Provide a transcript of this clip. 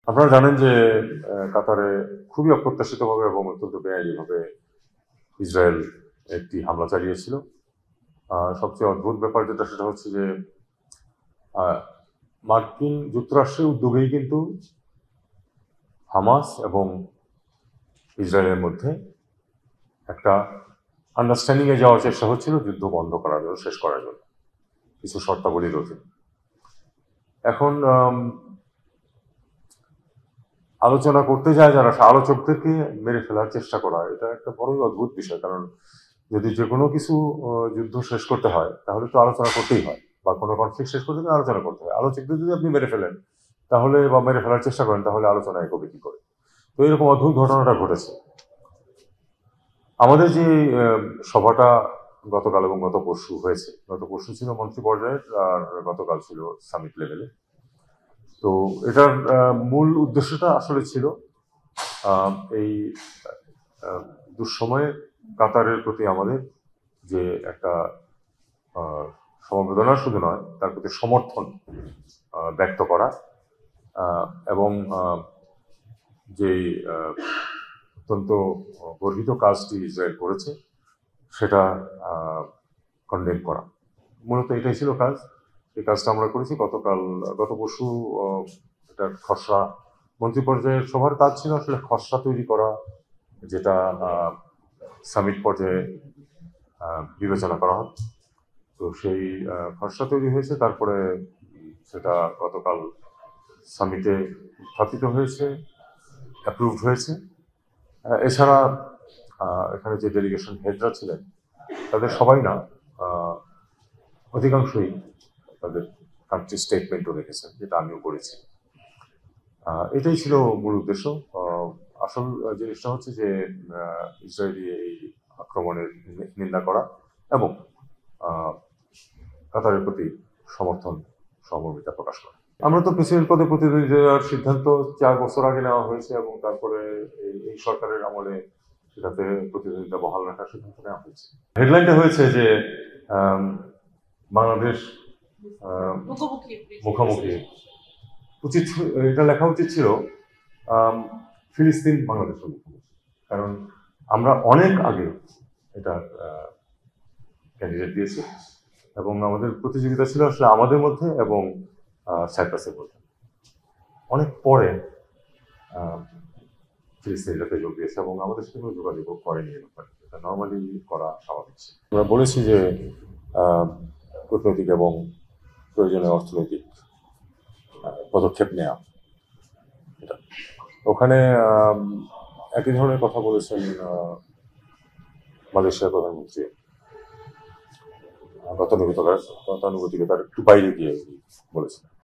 আপনারা জানেন যে কাতারে খুবই অপ্রত্যাশিতভাবে এবং অত্যন্ত বেআইনিভাবে ইসরায়েল একটি হামলা চালিয়েছিল। সবচেয়ে অদ্ভুত ব্যাপার যেটা সেটা হচ্ছে যে আহ, মার্কিন যুক্তরাষ্ট্রের উদ্যোগেই কিন্তু হামাস এবং ইসরায়েলের মধ্যে একটা আন্ডারস্ট্যান্ডিং এ যাওয়ার চেষ্টা হচ্ছিল যুদ্ধ বন্ধ করার জন্য, শেষ করার জন্য কিছু শর্তাবলীর অধীনে। এখন আলোচনা করতে যায় যারা, আলোচকদেরকে মেরে ফেলার চেষ্টা করা, এটা একটা বড়ই অদ্ভুত বিষয়। কারণ যদি যে কোনো কিছু যুদ্ধ শেষ করতে হয় তাহলে তো আলোচনা করতেই হয়, বা কোনো কনফ্লিক্ট শেষ করতে গেলে আলোচনা করতে হয়। আলোচকদের যদি আপনি মেরে ফেলেন তাহলে, বা মেরে ফেলার চেষ্টা করেন, তাহলে আলোচনা এগোবে কি করে? তো এরকম অদ্ভুত ঘটনাটা ঘটেছে। আমাদের যে সভাটা গতকাল এবং গত পরশু হয়েছে, গত পরশু ছিল মন্ত্রী পর্যায়ের আর গতকাল ছিল সামিট লেভেলে। তো এটার মূল উদ্দেশ্যটা আসলে ছিল এই দুঃসময়ে কাতারের প্রতি আমাদের যে একটা সমবেদনা শুধু নয়, তার প্রতি সমর্থন ব্যক্ত করা, এবং যেই অত্যন্ত গর্হিত কাজটি ইসরায়েল করেছে সেটা কন্ডেম করা। মূলত এটাই ছিল কাজ। এই কাজটা আমরা করেছি গত পরশু। এটার খসড়া, মন্ত্রী পর্যায়ের সবার কাজ ছিল আসলে খসড়া তৈরি করা, যেটা সামিট পর্যায়ে বিবেচনা করা হয়। তো সেই খসড়া তৈরি হয়েছে, তারপরে সেটা গতকাল সামিটে উত্থাপিত হয়েছে, অ্যাপ্রুভড হয়েছে। এছাড়া এখানে যে ডেলিগেশন হেডরা ছিলেন তাদের সবাই না, অধিকাংশই তাদের কান্ট্রি স্টেটমেন্টও রেখেছেন, যেটা আমিও করেছি। এটাই ছিল মূল উদ্দেশ্য। আসল জিনিসটা হচ্ছে যে ইসরায়েলি এই আক্রমণের নিন্দা করা এবং কাতারের প্রতি সমর্থন, সহমর্মিতা প্রকাশ করা। আমরা তো প্রেসিডেন্ট পদে প্রতিদ্বন্দ্বী দেওয়ার সিদ্ধান্ত 4 বছর আগে নেওয়া হয়েছে, এবং তারপরে এই সরকারের আমলে সেটাতে প্রতিদ্বন্দ্বিতা বহাল রাখার সিদ্ধান্ত নেওয়া হয়েছে। হেডলাইনটা হয়েছে যে বাংলাদেশ মুখোমুখি, উচিত, এটা লেখা উচিত ছিল ফিলিস্তিন বাংলাদেশের মুখোমুখি। কারণ আমরা অনেক আগে এটা ক্যান্ডিডেট দিয়েছি, এবং আমাদের প্রতিযোগিতা ছিল আসলে আমাদের মধ্যে এবং সাইপ্রাসের মধ্যে। অনেক পরে ফিলিস্তিনিরাতে যোগ দিয়েছে এবং আমাদের সাথে কোনো যোগাযোগ করেনি। এটা নর্মালি করা স্বাভাবিক। আমরা বলেছি যে কূটনৈতিক এবং প্রয়োজনীয় অর্থনৈতিক পদক্ষেপ নেওয়া। এটা ওখানে একই ধরনের কথা বলেছেন মালয়েশিয়ার প্রধানমন্ত্রী। গতানুগতিকতার একটু বাইরে গিয়ে বলেছেন।